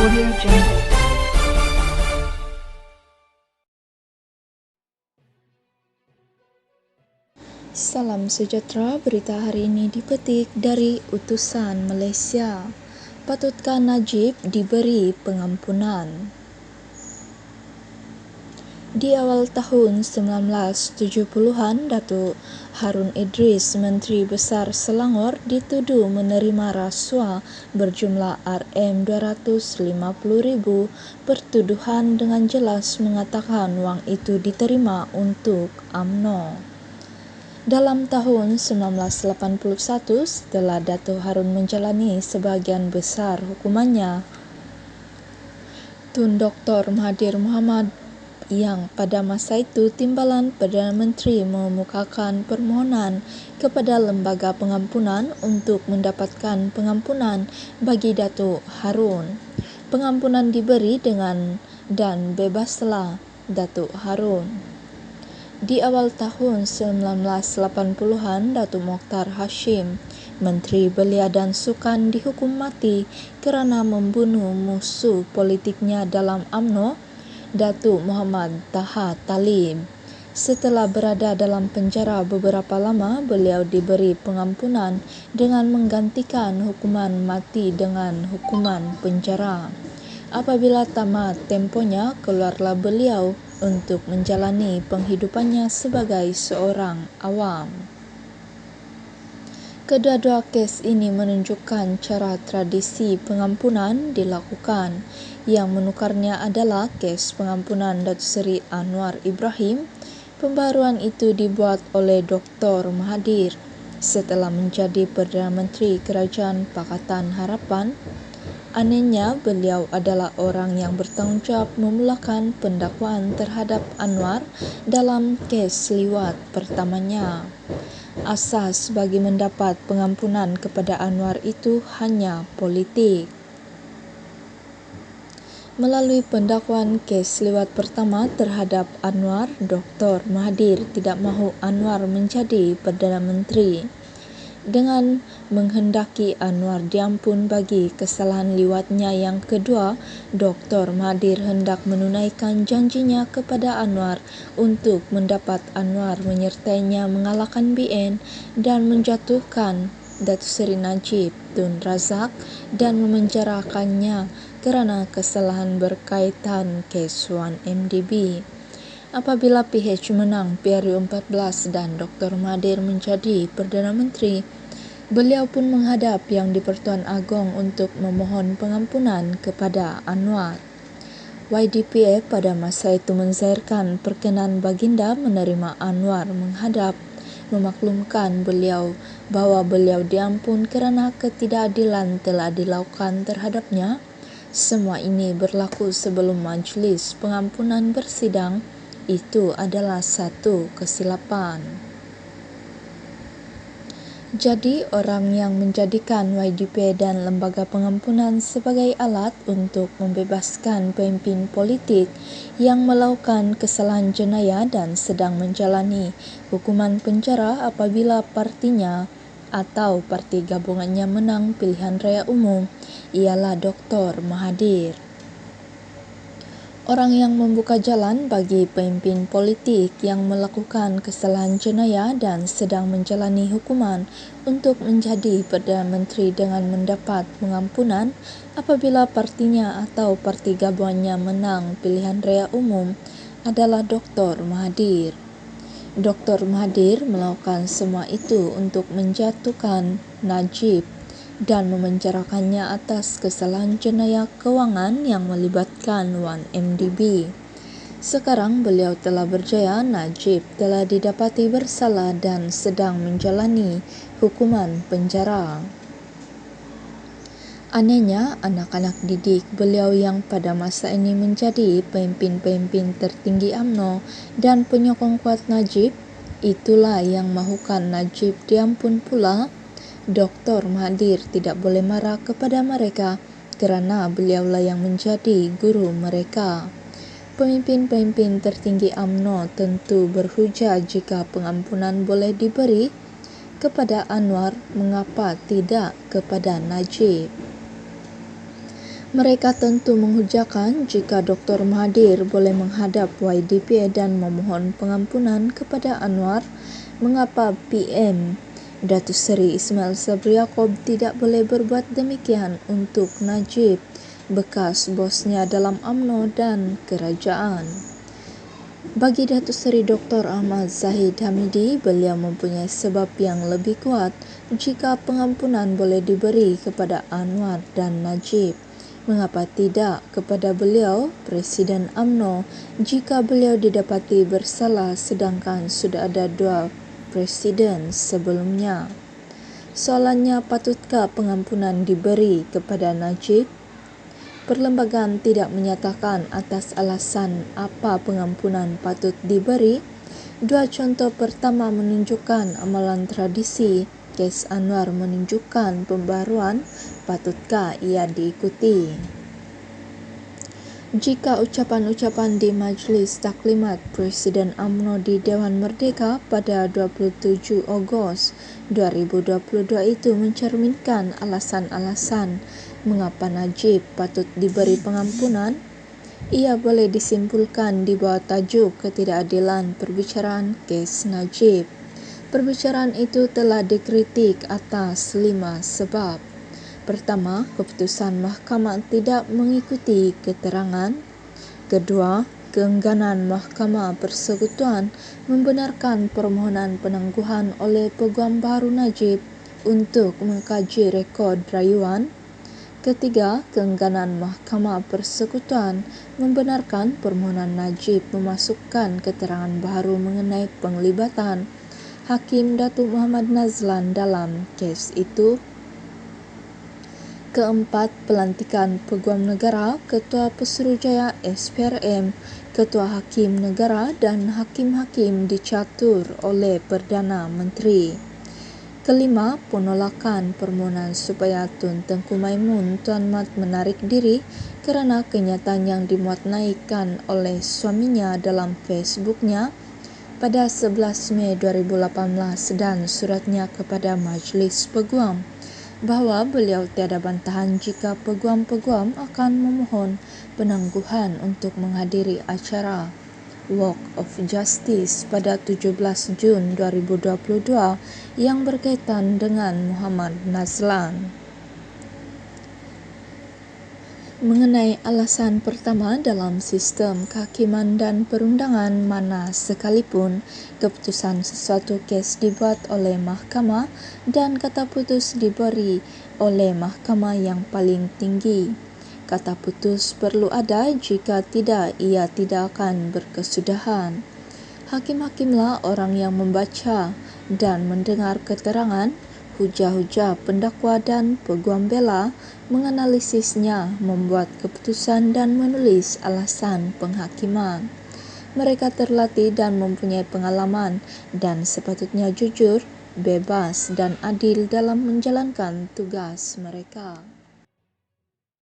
Audio Jungle. Salam sejahtera, berita hari ini dipetik dari Utusan Malaysia. Patutkah Najib diberi pengampunan? Di awal tahun 1970-an, Datuk Harun Idris, Menteri Besar Selangor, dituduh menerima rasuah berjumlah RM250,000 bertuduhan dengan jelas mengatakan wang itu diterima untuk UMNO. Dalam tahun 1981, setelah Datuk Harun menjalani sebahagian besar hukumannya, Tun Dr. Mahathir Mohamad yang pada masa itu Timbalan Perdana Menteri mengemukakan permohonan kepada Lembaga Pengampunan untuk mendapatkan pengampunan bagi Datuk Harun. Pengampunan diberi dengan dan bebaslah Datuk Harun. Di awal tahun 1980-an, Datuk Mokhtar Hashim, Menteri Belia dan Sukan, dihukum mati kerana membunuh musuh politiknya dalam UMNO, Datuk Muhammad Taha Talib. Setelah berada dalam penjara beberapa lama, beliau diberi pengampunan dengan menggantikan hukuman mati dengan hukuman penjara. Apabila tamat temponya, keluarlah beliau untuk menjalani penghidupannya sebagai seorang awam. Kedua-dua kes ini menunjukkan cara tradisi pengampunan dilakukan. Yang menukarnya adalah kes pengampunan Datuk Seri Anwar Ibrahim. Pembaruan itu dibuat oleh Dr. Mahathir setelah menjadi Perdana Menteri Kerajaan Pakatan Harapan. Anehnya, beliau adalah orang yang bertanggungjawab memulakan pendakwaan terhadap Anwar dalam kes liwat pertamanya. Asas bagi mendapat pengampunan kepada Anwar itu hanya politik. Melalui pendakwaan kes liwat pertama terhadap Anwar, Dr. Mahathir tidak mahu Anwar menjadi Perdana Menteri. Dengan menghendaki Anwar diampun bagi kesalahan liwatnya yang kedua, Dr. Mahathir hendak menunaikan janjinya kepada Anwar untuk mendapat Anwar menyertainya mengalahkan BN dan menjatuhkan Datuk Seri Najib Tun Razak dan memenjarakannya kerana kesalahan berkaitan kes 1MDB. Apabila PH menang PRU14 dan Dr. Mahathir menjadi Perdana Menteri, beliau pun menghadap Yang di-Pertuan Agong untuk memohon pengampunan kepada Anwar. YDPA pada masa itu menzahirkan perkenan baginda menerima Anwar menghadap, memaklumkan beliau bahawa beliau diampun kerana ketidakadilan telah dilakukan terhadapnya. Semua ini berlaku sebelum majlis pengampunan bersidang. Itu adalah satu kesilapan. Jadi, orang yang menjadikan YDP dan Lembaga Pengampunan sebagai alat untuk membebaskan pemimpin politik yang melakukan kesalahan jenayah dan sedang menjalani hukuman penjara apabila partinya atau parti gabungannya menang pilihan raya umum ialah Dr. Mahathir. Orang yang membuka jalan bagi pemimpin politik yang melakukan kesalahan jenayah dan sedang menjalani hukuman untuk menjadi Perdana Menteri dengan mendapat pengampunan apabila partinya atau parti gabungannya menang pilihan raya umum adalah Dr. Mahathir. Dr. Mahathir melakukan semua itu untuk menjatuhkan Najib dan memenjarakannya atas kesalahan jenayah kewangan yang melibatkan 1MDB. Sekarang beliau telah berjaya, Najib telah didapati bersalah dan sedang menjalani hukuman penjara. Anehnya, anak-anak didik beliau yang pada masa ini menjadi pemimpin-pemimpin tertinggi UMNO dan penyokong kuat Najib, itulah yang mahukan Najib diampun pula. Dr. Mahathir tidak boleh marah kepada mereka kerana beliaulah yang menjadi guru mereka. Pemimpin-pemimpin tertinggi UMNO tentu berhujah jika pengampunan boleh diberi kepada Anwar, mengapa tidak kepada Najib? Mereka tentu menghujahkan jika Dr. Mahathir boleh menghadap YDP dan memohon pengampunan kepada Anwar, mengapa PM Datuk Seri Ismail Sabri Yaakob tidak boleh berbuat demikian untuk Najib, bekas bosnya dalam UMNO dan kerajaan. Bagi Datuk Seri Dr. Ahmad Zahid Hamidi, beliau mempunyai sebab yang lebih kuat jika pengampunan boleh diberi kepada Anwar dan Najib. Mengapa tidak kepada beliau, Presiden UMNO, jika beliau didapati bersalah sedangkan sudah ada 2 presiden sebelumnya? Soalannya, patutkah pengampunan diberi kepada Najib? Perlembagaan tidak menyatakan atas alasan apa pengampunan patut diberi. 2 contoh pertama menunjukkan amalan tradisi. Kes Anwar menunjukkan pembaruan, patutkah ia diikuti? Jika ucapan-ucapan di Majlis Taklimat Presiden UMNO di Dewan Merdeka pada 27 Ogos 2022 itu mencerminkan alasan-alasan mengapa Najib patut diberi pengampunan, ia boleh disimpulkan di bawah tajuk ketidakadilan perbicaraan kes Najib. Perbicaraan itu telah dikritik atas 5 sebab. Pertama, keputusan mahkamah tidak mengikuti keterangan. Kedua, keengganan Mahkamah Persekutuan membenarkan permohonan penangguhan oleh Peguam Baharu Najib untuk mengkaji rekod rayuan. Ketiga, keengganan Mahkamah Persekutuan membenarkan permohonan Najib memasukkan keterangan baharu mengenai penglibatan Hakim Datuk Muhammad Nazlan dalam kes itu. Keempat, pelantikan Peguam Negara, Ketua Pesuruhjaya SPRM, Ketua Hakim Negara dan Hakim-Hakim dicatur oleh Perdana Menteri. Kelima, penolakan permohonan supaya Tun Tengku Maimun Tuan Mat menarik diri kerana kenyataan yang dimuat naikkan oleh suaminya dalam Facebooknya pada 11 Mei 2018 dan suratnya kepada Majlis Peguam bahawa beliau tiada bantahan jika peguam-peguam akan memohon penangguhan untuk menghadiri acara Walk of Justice pada 17 Jun 2022 yang berkaitan dengan Muhammad Nazlan. Mengenai alasan pertama dalam sistem kehakiman dan perundangan mana sekalipun keputusan sesuatu kes dibuat oleh mahkamah dan kata putus diberi oleh mahkamah yang paling tinggi. Kata putus perlu ada, jika tidak ia tidak akan berkesudahan. Hakim-hakimlah orang yang membaca dan mendengar keterangan, hujah-hujah pendakwa dan peguam bela, menganalisisnya, membuat keputusan dan menulis alasan penghakiman. Mereka terlatih dan mempunyai pengalaman dan sepatutnya jujur, bebas dan adil dalam menjalankan tugas mereka.